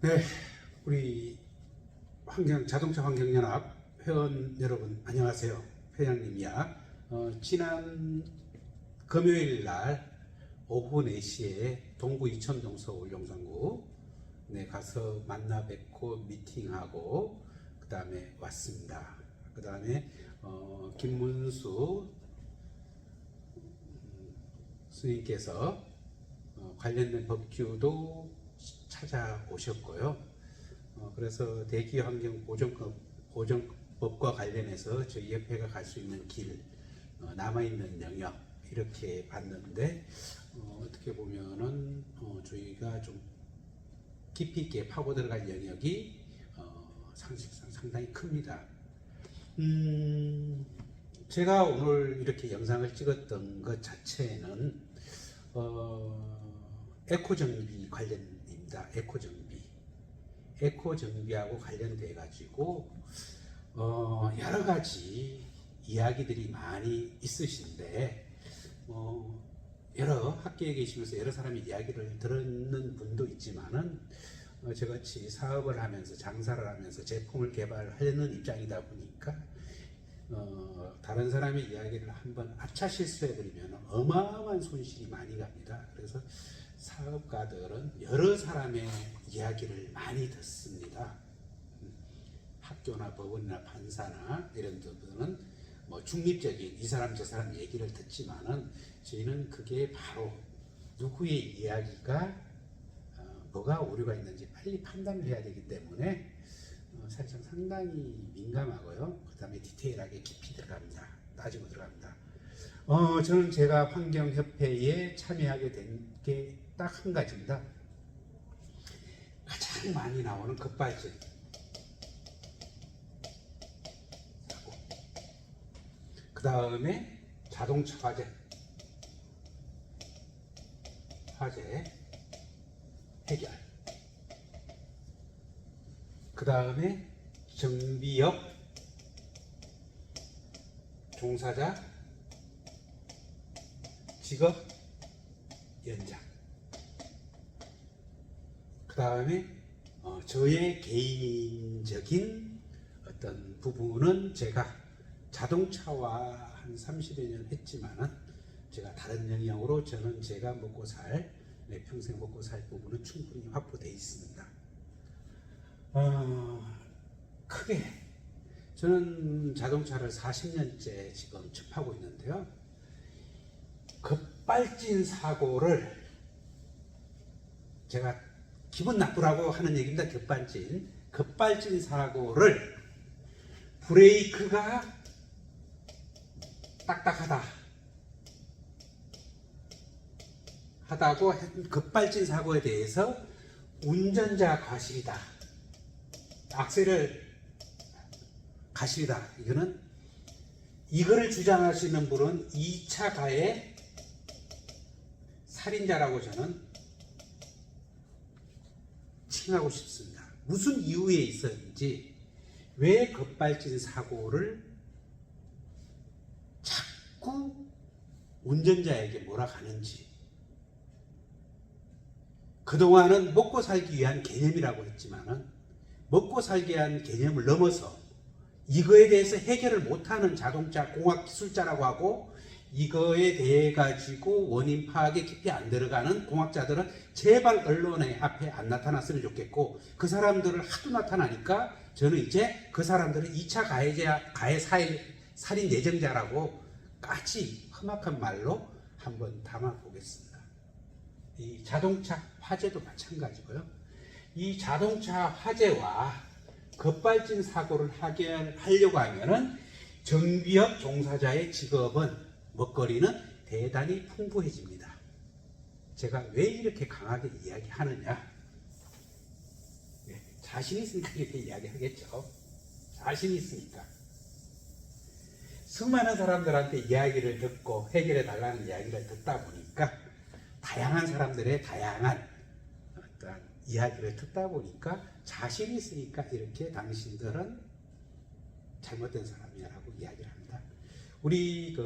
네, 우리 자동차 환경연합 회원 여러분 안녕하세요. 회장님이야. 지난 금요일 날 오후 4시에 동구 이천동 서울 용산구 가서 만나 뵙고 미팅하고 그 다음에 왔습니다. 그 다음에 김문수 스님께서 관련된 법규도 찾아오셨고요. 그래서 대기환경보전법과 관련해서 저희 협회가 갈 수 있는 길, 남아있는 영역 이렇게 봤는데 어떻게 보면은 저희가 좀 깊이 있게 파고 들어갈 영역이 상식상 상당히 큽니다. 제가 오늘 이렇게 영상을 찍었던 것 자체는 에코정비 관련입니다. 에코정비하고 관련돼 가지고 여러 가지 이야기들이 많이 있으신데 여러 학교에 계시면서 여러 사람의 이야기를 듣는 분도 있지만은 저같이 사업을 하면서 장사를 하면서 제품을 개발하려는 입장이다 보니까 다른 사람의 이야기를 한번 앞차 실수해버리면 어마어마한 손실이 많이 갑니다. 그래서 사업가들은 여러 사람의 이야기를 많이 듣습니다. 학교나 법원이나 판사나 이런 데는 뭐 중립적인 이 사람 저 사람 얘기를 듣지만은 저희는 그게 바로 누구의 이야기가 뭐가 오류가 있는지 빨리 판단을 해야 되기 때문에 사실상 상당히 민감하고요. 그 다음에 디테일하게 깊이 들어갑니다. 따지고 들어갑니다. 저는 제가 환경협회에 참여하게 된 게 딱 한 가지입니다. 가장 많이 나오는 급발진 사고, 그 다음에 자동차 화재 해결, 그 다음에 정비업 종사자 직업 연장, 그 다음에 저의 개인적인 어떤 부분은 제가 자동차와 한 30여 년 했지만은 제가 다른 영역으로 저는 제가 먹고 살, 내 평생 먹고 살 부분은 충분히 확보되어 있습니다. 크게 저는 자동차를 40년째 지금 접하고 있는데요. 급발진 사고를 제가 기분 나쁘라고 하는 얘기입니다. 급발진 사고를 브레이크가 딱딱하다고 급발진 사고에 대해서 운전자 과실이다, 악셀을 과실이다, 이거를 주장하시는 분은 2차 가해 살인자라고 저는 칭하고 싶습니다. 무슨 이유에 있었는지, 왜 급발진 사고를 자꾸 운전자에게 몰아가는지, 그동안은 먹고 살기 위한 개념이라고 했지만은 먹고 살기 위한 개념을 넘어서 이거에 대해서 해결을 못하는 자동차 공학 기술자라고 하고, 이거에 대해 가지고 원인 파악에 깊이 안 들어가는 공학자들은 제발 언론의 앞에 안 나타났으면 좋겠고, 그 사람들을 하도 나타나니까 저는 이제 그 사람들은 2차 가해 살인 예정자라고 까치 험악한 말로 한번 담아 보겠습니다. 이 자동차 화재도 마찬가지고요. 이 자동차 화재와 급발진 사고를 해결하려고 하면은 정비업 종사자의 직업은 먹거리는 대단히 풍부해집니다. 제가 왜 이렇게 강하게 이야기하느냐? 자신 있으니까 이렇게 이야기하겠죠. 자신 있으니까. 수많은 사람들한테 이야기를 듣고 해결해 달라는 이야기를 듣다 보니까, 다양한 사람들의 다양한 어떤 이야기를 듣다 보니까 자신 있으니까 이렇게 당신들은 잘못된 사람이라고 이야기를 합니다. 우리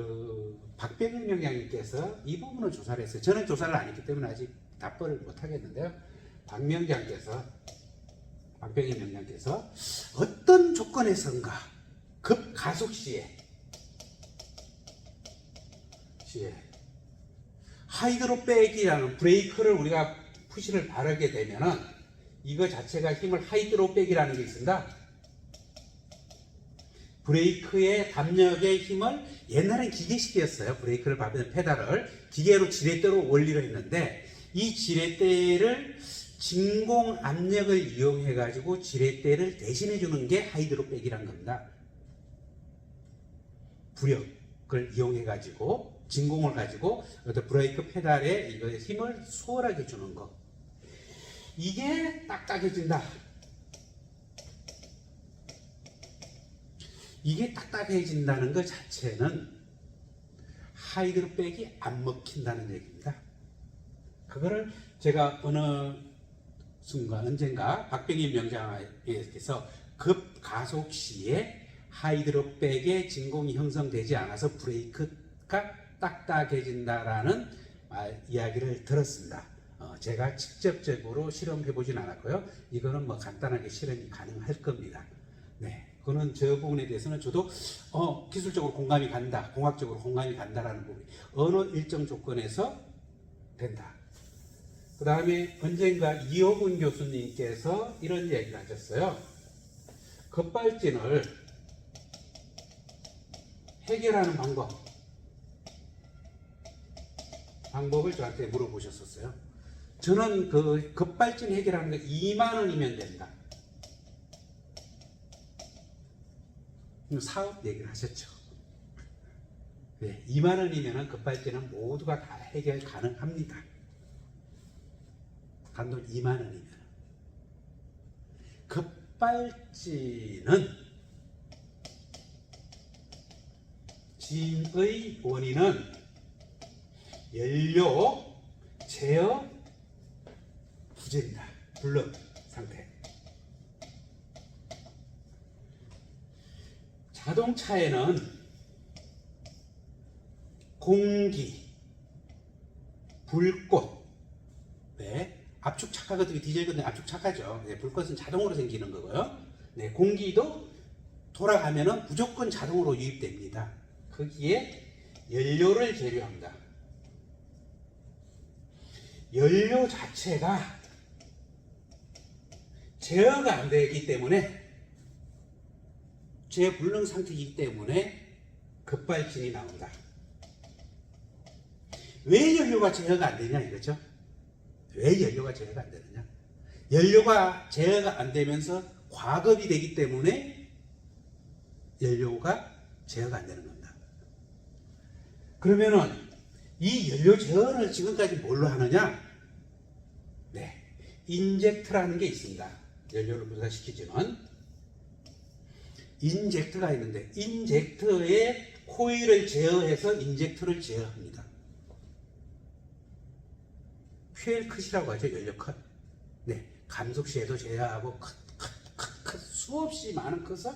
박병일 명장님께서 이 부분을 조사를 했어요. 저는 조사를 안 했기 때문에 아직 답변을 못 하겠는데요. 박 명장께서 박병희 명장께서 어떤 조건에선가 급가속 시에 하이드로백이라는 브레이크를 우리가 푸시를 바르게 되면은 이거 자체가 힘을 하이드로백이라는 게 있습니다. 브레이크의 담력의 힘을 옛날엔 기계식이었어요. 브레이크를 밟는 페달을 기계로 지렛대로 원리를 했는데 이 지렛대를 진공 압력을 이용해 가지고 지렛대를 대신해 주는 게 하이드로백이란 겁니다. 부력을 이용해 가지고 진공을 가지고 어떤 브레이크 페달에 이거의 힘을 수월하게 주는 거. 이게 딱딱해진다. 이게 딱딱해진다는 것 자체는 하이드로백이 안 먹힌다는 얘기입니다. 그거를 제가 어느 순간 언젠가 박병희 명장께서 급가속 시에 하이드로백의 진공이 형성되지 않아서 브레이크가 딱딱해진다라는 이야기를 들었습니다. 제가 직접적으로 실험해 보진 않았고요. 이거는 뭐 간단하게 실험이 가능할 겁니다. 네, 그거는 저 부분에 대해서는 저도 기술적으로 공감이 간다, 공학적으로 공감이 간다라는 부분, 어느 일정 조건에서 된다. 그 다음에 언젠가 이호근 교수님께서 이런 얘기를 하셨어요. 급발진을 해결하는 방법을 저한테 물어보셨었어요. 저는 그 급발진 해결하는 게 2만 원이면 된다. 사업 얘기를 하셨죠. 네, 2만 원이면 급발진은 모두가 다 해결 가능합니다. 단돈 2만 원이면. 급발진은 진의 원인은 연료 제어 부재입니다. 블럭 상태. 자동차에는 공기, 불꽃, 네, 압축 착하거든요. 디젤 같은 압축 착하죠. 네, 불꽃은 자동으로 생기는 거고요. 네, 공기도 돌아가면은 무조건 자동으로 유입됩니다. 거기에 연료를 재료합니다. 연료 자체가 제어가 안 되기 때문에 제불능 상태이기 때문에 급발진이 나온다. 왜 연료가 제어가 안 되냐 이거죠. 왜 연료가 제어가 안 되느냐. 연료가 제어가 안 되면서 과급이 되기 때문에 연료가 제어가 안 되는 겁니다. 그러면은 이 연료 제어를 지금까지 뭘로 하느냐? 네, 인젝터라는 게 있습니다. 연료를 분사시키지만 인젝터가 있는데 인젝터의 코일을 제어해서 인젝터를 제어합니다. 퓨엘 컷이라고 하죠. 연료 컷. 네, 감속 시에도 제어하고 컷 수없이 많은 컷을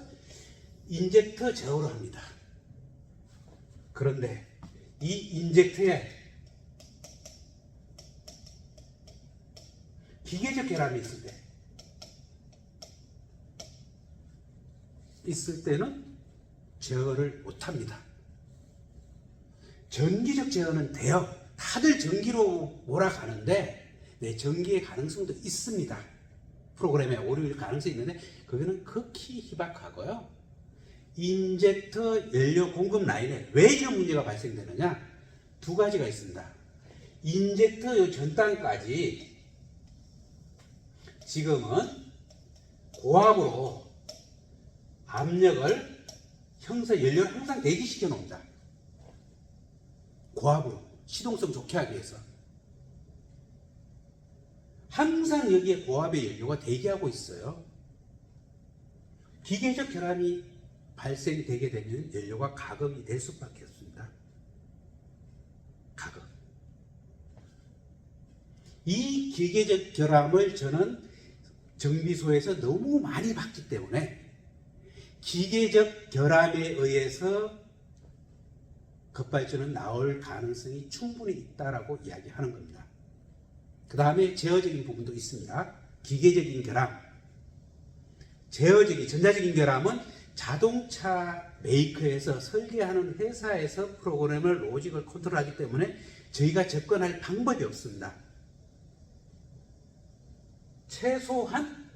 인젝터 제어로 합니다. 그런데 이 인젝터에 기계적 결함이 있을 때는 제어를 못합니다. 전기적 제어는 돼요. 다들 전기로 몰아가는데 네, 전기의 가능성도 있습니다. 프로그램에 오류일 가능성이 있는데 그거는 극히 희박하고요. 인젝터 연료 공급 라인에 왜 이런 문제가 발생되느냐? 두 가지가 있습니다. 인젝터 전단까지 지금은 고압으로 압력을 연료를 항상 대기시켜 놓습니다. 고압으로 시동성 좋게 하기 위해서 항상 여기에 고압의 연료가 대기하고 있어요. 기계적 결함이 발생되게 되면 연료가 가급이 될 수밖에 없습니다. 가급. 이 기계적 결함을 저는 정비소에서 너무 많이 봤기 때문에 기계적 결함에 의해서 급발진은 나올 가능성이 충분히 있다라고 이야기하는 겁니다. 그 다음에 제어적인 부분도 있습니다. 기계적인 결함. 전자적인 결함은 자동차 메이커에서 설계하는 회사에서 프로그램을 로직을 컨트롤하기 때문에 저희가 접근할 방법이 없습니다. 최소한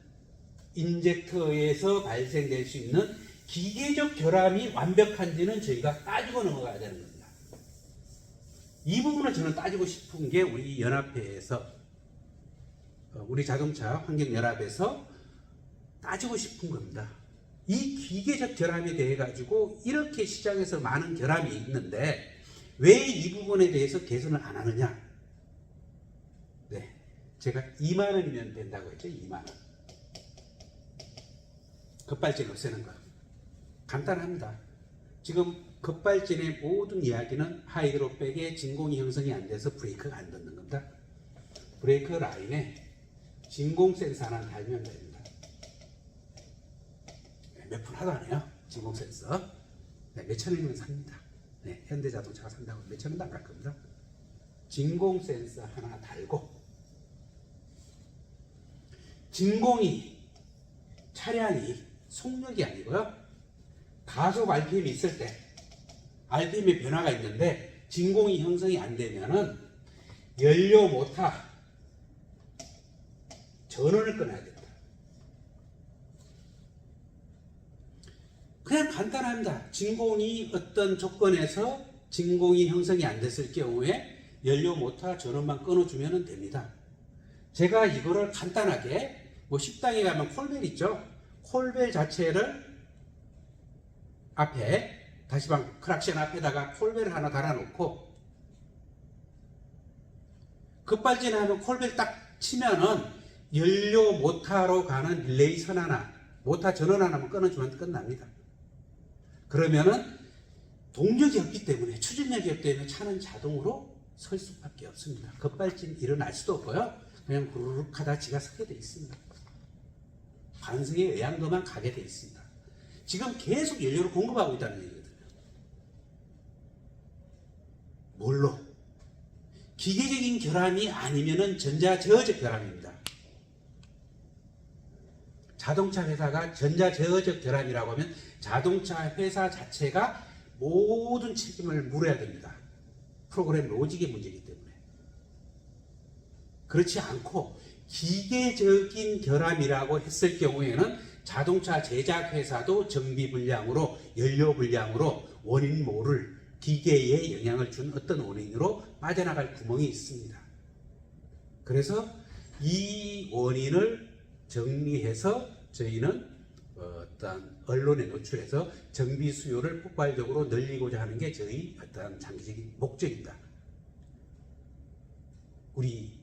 인젝터에서 발생될 수 있는 기계적 결함이 완벽한지는 저희가 따지고 넘어가야 되는 겁니다. 이 부분을 저는 따지고 싶은 게 우리 연합회에서 우리 자동차 환경연합에서 따지고 싶은 겁니다. 이 기계적 결함에 대해 가지고 이렇게 시장에서 많은 결함이 있는데 왜 이 부분에 대해서 개선을 안 하느냐? 네, 제가 2만 원이면 된다고 했죠. 2만 원. 급발진 없애는 거. 간단합니다. 지금 급발진의 모든 이야기는 하이드로백에 진공이 형성이 안 돼서 브레이크가 안 닿는 겁니다. 브레이크 라인에 진공 센서 하나 달면 됩니다. 몇 푼 하도 안 해요. 진공 센서. 네, 몇천 원이면 삽니다. 네, 현대자동차가 산다고 몇천 원도 안 갈 겁니다. 진공 센서 하나 달고 진공이 차량이 속력이 아니고요. 가속 RPM이 있을 때 RPM의 변화가 있는데 진공이 형성이 안 되면은 연료 모터 전원을 끊어야 됩니다. 그냥 간단합니다. 진공이 어떤 조건에서 진공이 형성이 안 됐을 경우에 연료 모터 전원만 끊어주면 됩니다. 제가 이거를 간단하게 식당에 가면 콜벨 있죠. 콜벨 자체를 앞에 다시방 크락션 앞에다가 콜벨을 하나 달아놓고 급발진하면 콜벨 딱 치면은 연료 모터로 가는 릴레이 선 하나, 모터 전원 하나만 끊어주면 끝납니다. 그러면은 동력이 없기 때문에, 추진력이 없기 때문에 차는 자동으로 설 수밖에 없습니다. 급발진 일어날 수도 없고요. 그냥 구르륵 하다 지가 서게 돼 있습니다. 반성의 외양도만 가게 돼 있습니다. 지금 계속 연료를 공급하고 있다는 얘기거든요. 뭘로? 기계적인 결함이 아니면은 전자제어적 결함입니다. 자동차 회사가 전자제어적 결함이라고 하면 자동차 회사 자체가 모든 책임을 물어야 됩니다. 프로그램 로직의 문제이기 때문에. 그렇지 않고 기계적인 결함이라고 했을 경우에는 자동차 제작 회사도 정비 불량으로, 연료 불량으로 원인 모를 기계에 영향을 준 어떤 원인으로 빠져나갈 구멍이 있습니다. 그래서 이 원인을 정리해서 저희는 어떤 언론에 노출해서 정비 수요를 폭발적으로 늘리고자 하는 게 저희 어떤 장기적인 목적입니다. 우리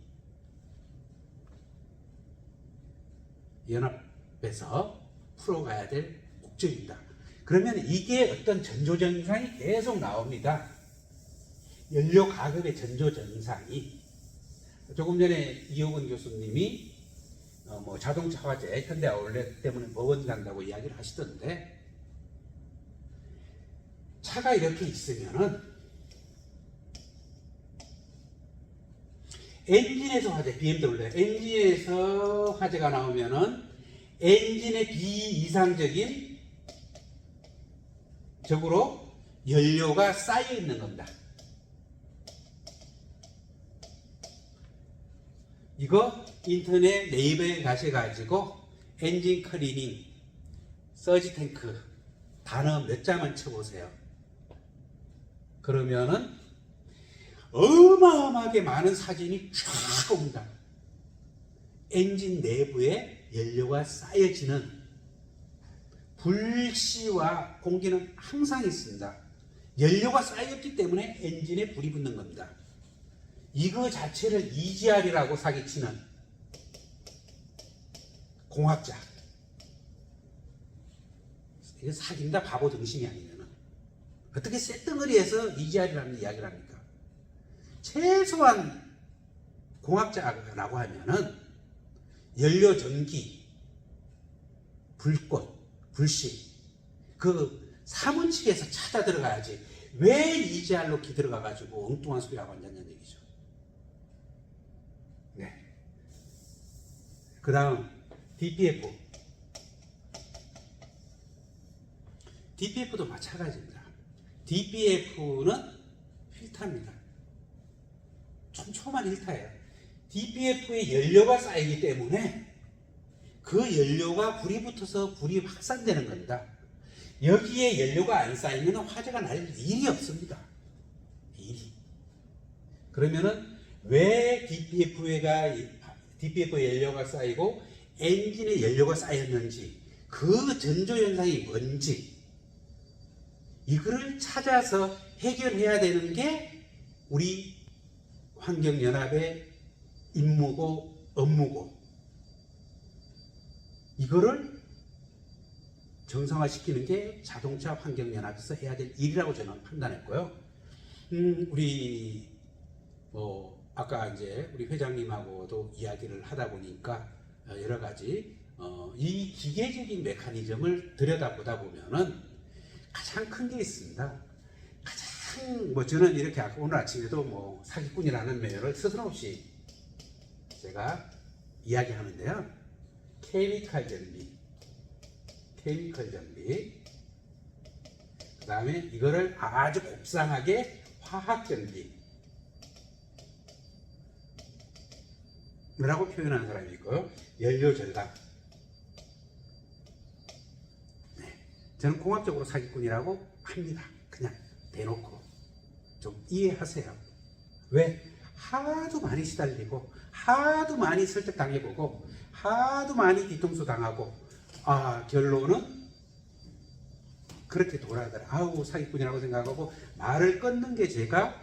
연합에서 풀어가야 될 목적입니다. 그러면 이게 어떤 전조증상이 계속 나옵니다. 연료 가격의 전조증상이 조금 전에 이호근 교수님이 자동차 화재 현대 아울렛 때문에 법원 간다고 이야기를 하시던데, 차가 이렇게 있으면은 엔진에서 화재, BMW 엔진에서 화재가 나오면은 엔진의 비이상적인 적으로 연료가 쌓여 있는 겁니다. 이거 인터넷 네이버에 가셔가지고 엔진 클리닝, 서지 탱크 단어 몇 자만 쳐보세요. 그러면은 어마어마하게 많은 사진이 쫙 옵니다. 엔진 내부에 연료가 쌓여지는, 불씨와 공기는 항상 있습니다. 연료가 쌓였기 때문에 엔진에 불이 붙는 겁니다. 이거 자체를 EGR이라고 사기치는 공학자, 이거 사귄다 바보 등심이 아니면은 어떻게 쇳덩어리에서 EGR이라는 이야기를 합니까? 최소한 공학자라고 하면은 연료 전기, 불꽃, 불씨 그 사문칙에서 찾아 들어가야지 왜 EGR로 기들어가 가지고 엉뚱한 소리라고 앉았냐는 얘기죠. 네. 그 다음 DPF DPF도 마찬가지입니다. DPF는 필터입니다. 촘촘한 필터예요. DPF에 연료가 쌓이기 때문에 그 연료가 불이 붙어서 불이 확산되는 겁니다. 여기에 연료가 안 쌓이면 화재가 날 일이 없습니다. 일이. 그러면은 왜 DPF에 연료가 쌓이고 엔진에 연료가 쌓였는지, 그 전조현상이 뭔지, 이거를 찾아서 해결해야 되는 게 우리 환경연합의 임무고 업무고, 이거를 정상화시키는 게 자동차 환경연합에서 해야 될 일이라고 저는 판단했고요. 우리 아까 이제 우리 회장님하고도 이야기를 하다 보니까 여러 가지 이 기계적인 메커니즘을 들여다보다 보면은 가장 큰 게 있습니다. 가장 저는 이렇게 아까 오늘 아침에도 사기꾼이라는 명예를 스스럼없이 제가 이야기하는데요. 케미컬 정비, 그 다음에 이거를 아주 곱상하게 화학 정비 라고 표현하는 사람이 있고요. 연료 절감. 네, 저는 공학적으로 사기꾼이라고 합니다. 그냥 대놓고 좀 이해하세요. 왜? 하도 많이 시달리고 하도 많이 설득당해보고 하도 많이 뒤통수 당하고 결론은 그렇게 돌아가더라. 아우 사기꾼이라고 생각하고 말을 끊는 게 제가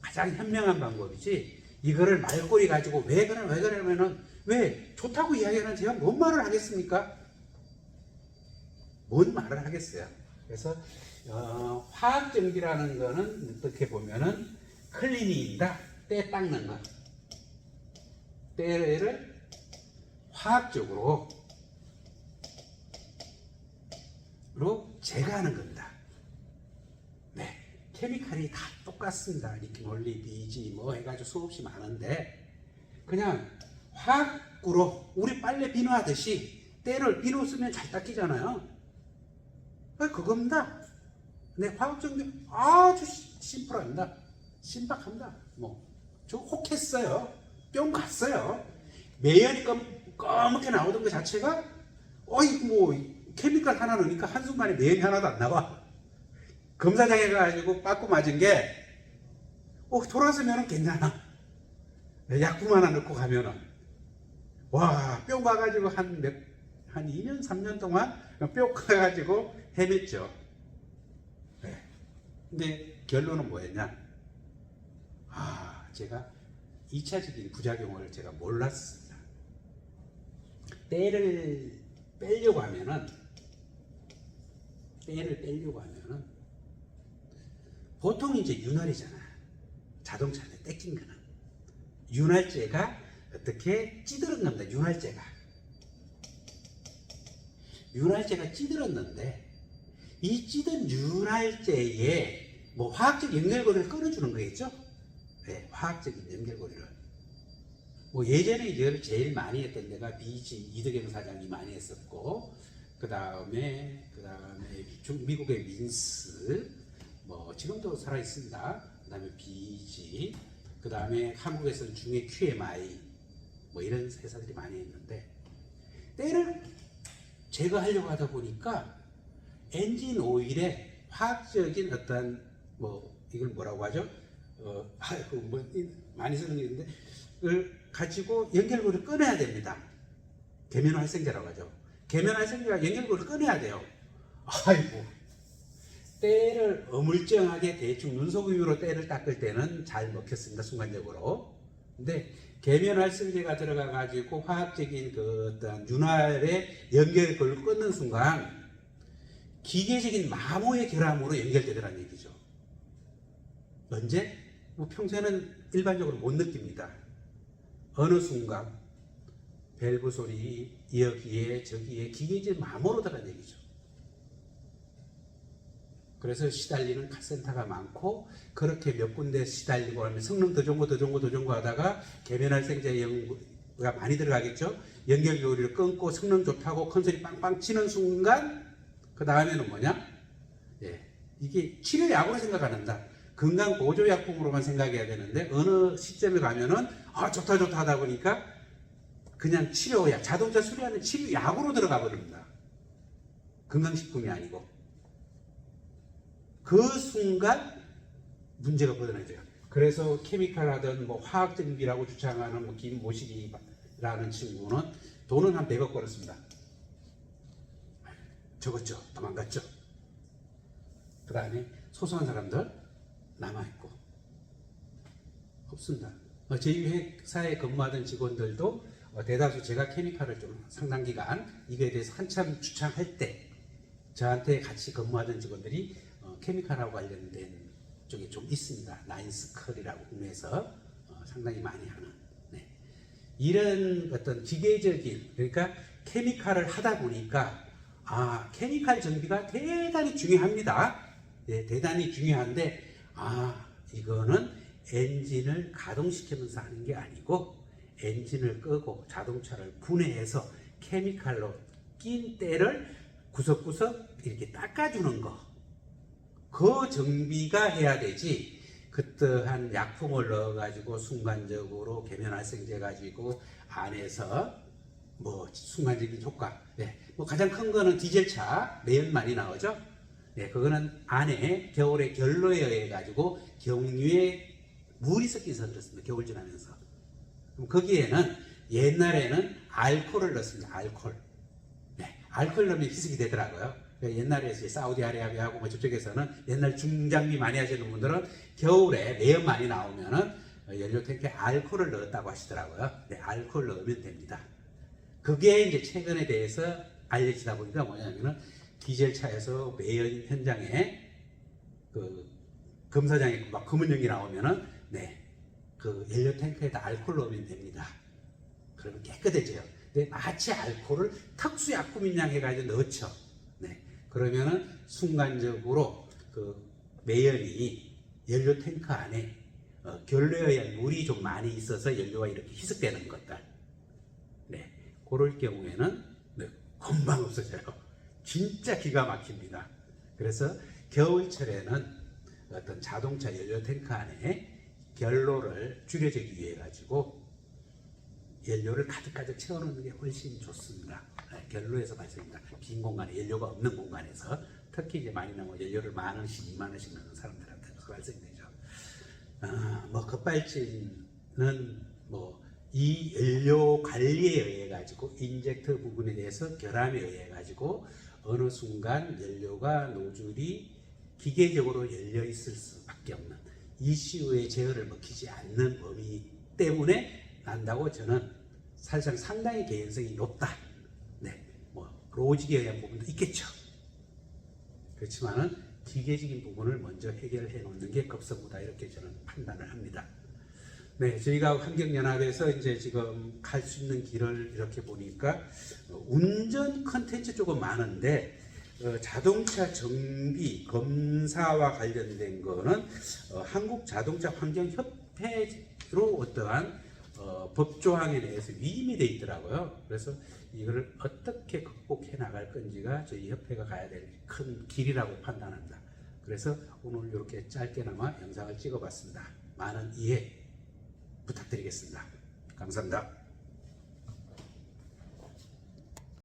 가장 현명한 방법이지, 이거를 말꼬리 가지고 왜 그러면은 왜 좋다고 이야기하는 제가 뭔 말을 하겠습니까? 뭔 말을 하겠어요. 그래서 화학 정비라는 거는 어떻게 보면은 클리닝이다. 때 닦는 거. 때를 화학적으로 제거하는 겁니다. 네, 케미칼이 다 똑같습니다. 리퀴몰리, BG 해가지고 수없이 많은데, 그냥 화학으로 우리 빨래 비누하듯이 때를 비누 쓰면 잘 닦이잖아요. 그겁니다. 네, 화학 정비 아주 심플합니다. 신박합니다. 저 혹했어요. 뿅 갔어요. 매연이 검게 나오던 것 자체가 케미칼 하나 넣으니까 한순간에 매연이 하나도 안 나와. 검사장에 가가지고 빠꾸 맞은 게 돌아서면은 괜찮아. 약품 하나 넣고 가면은 뿅 가가지고 한 2년 3년 동안 뿅 가가지고 헤맸죠. 네. 근데 결론은 뭐였냐? 제가 2차적인 부작용을 제가 몰랐습니다. 때를 빼려고 하면은 보통 이제 윤활이잖아. 자동차한테 떼낀 거는 윤활제가 어떻게 찌들은 겁니다. 윤활제가 찌들었는데, 이 찌든 윤활제에 화학적 연결고리를 끊어주는 거겠죠? 네, 화학적인 연결고리를. 예전에 이걸 제일 많이 했던 데가 BG 이덕영 사장이 많이 했었고, 그 다음에 미국의 민스, 지금도 살아 있습니다. 그 다음에 BG, 그 다음에 한국에서는 중에 QMI, 이런 회사들이 많이 했는데, 때를 제거하려고 하다 보니까 엔진 오일에 화학적인 어떤 이걸 뭐라고 하죠? 많이 쓰는 게 있는데, 그걸 가지고 연결고리를 끊어야 됩니다. 계면활성제라고 하죠. 계면활성제가 연결고리를 끊어야 돼요. 때를 어물쩡하게 대충 눈속임으로 때를 닦을 때는 잘 먹혔습니다. 순간적으로. 근데 계면활성제가 들어가 가지고 화학적인 어떤 윤활의 연결고리를 끊는 순간 기계적인 마모의 결함으로 연결되더라는 얘기죠. 언제? 평소에는 일반적으로 못 느낍니다. 어느 순간 밸브 소리, 여기에 저기에 기계적 마모로 들어간 얘기죠. 그래서 시달리는 카센터가 많고, 그렇게 몇 군데 시달리고 하면 성능 더 좋은 거 하다가 계면활성제가 많이 들어가겠죠. 연결고리를 끊고 성능 좋다고 컨소리 빵빵 치는 순간 그 다음에는 뭐냐? 예. 이게 치료약으로 생각 안 한다. 건강보조약품으로만 생각해야 되는데 어느 시점에 가면은 좋다 하다 보니까 그냥 치료약, 자동차 수리하는 치료약으로 들어가 버립니다. 건강식품이 아니고. 그 순간 문제가 벌어져요. 그래서 케미칼하든 뭐 화학정비라고 주장하는 뭐 김모식이라는 친구는 돈은 한 100억 벌었습니다. 적었죠. 도망갔죠. 그 다음에 소소한 사람들 남아있고 없습니다. 저희 회사에 근무하던 직원들도 대다수 제가 케미칼을 좀 상당 기간 이거에 대해서 한참 주창할 때 저한테 같이 근무하던 직원들이 케미칼하고 관련된 쪽에 좀 있습니다. 나인스컬이라고 국내에서 상당히 많이 하는. 네. 이런 어떤 기계적인, 그러니까 케미칼을 하다 보니까 케미칼 정비가 대단히 중요합니다. 네, 대단히 중요한데 이거는 엔진을 가동시키면서 하는 게 아니고 엔진을 끄고 자동차를 분해해서 케미칼로 낀 때를 구석구석 이렇게 닦아주는 거, 그 정비가 해야 되지. 그떠한 약품을 넣어가지고 순간적으로 계면활성제 가지고 안에서 뭐 순간적인 효과, 뭐 가장 큰 거는 디젤차 매연 많이 나오죠. 그거는 안에 겨울에 결로에 의해 가지고 경유에 물이 섞여서 그렇습니다. 겨울 지나면서. 그럼 거기에는 옛날에는 알코올을 넣습니다. 알코올 넣으면 희석이 되더라고요. 옛날에 사우디아라비아하고 뭐 저쪽에서는 옛날 중장비 많이 하시는 분들은 겨울에 매연 많이 나오면은 연료 탱크에 알코올을 넣었다고 하시더라고요. 알코올 넣으면 됩니다. 그게 이제 최근에 대해서 알려지다 보니까 뭐냐면은 디젤차에서 매연 현장에 그 검사장에 막 검은 연기 나오면은 그 연료 탱크에다 알코올 넣으면 됩니다. 그러면 깨끗해져요. 근데 마치 알코올을 특수약품인 양 해가지고 넣죠. 그러면은 순간적으로 그 매연이 연료 탱크 안에 결로에 의한 물이 좀 많이 있어서 연료가 이렇게 희석되는 것들. 그럴 경우에는 금방 없어져요. 진짜 기가 막힙니다. 그래서 겨울철에는 어떤 자동차 연료 탱크 안에 결로를 줄여주기 위해 가지고 연료를 가득 채워놓는 게 훨씬 좋습니다. 결로에서 발생합니다. 빈 공간에 연료가 없는 공간에서 특히 이제 많이 나오면 연료를 10,000원씩 20,000원씩 넣는 사람들한테 발생되죠. 뭐 급발진은 뭐 이 연료 관리에 의해 가지고 인젝터 부분에 대해서 결함에 의해 가지고 어느 순간 연료가 노즐이 기계적으로 열려 있을 수밖에 없는 ECU의 제어를 먹히지 않는 범위 때문에 난다고 저는 사실상 상당히 개연성이 높다. 뭐 로직에 의한 부분도 있겠죠. 그렇지만은 기계적인 부분을 먼저 해결해 놓는 게 급선무다, 이렇게 저는 판단을 합니다. 저희가 환경연합에서 이제 지금 갈 수 있는 길을 이렇게 보니까 운전 컨텐츠 조금 많은데 자동차 정비 검사와 관련된 거는 한국자동차환경협회로 어떠한 법조항에 대해서 위임이 되어 있더라고요. 그래서 이거를 어떻게 극복해 나갈 건지가 저희 협회가 가야 될 큰 길이라고 판단합니다. 그래서 오늘 이렇게 짧게나마 영상을 찍어봤습니다. 많은 이해 부탁드리겠습니다. 감사합니다.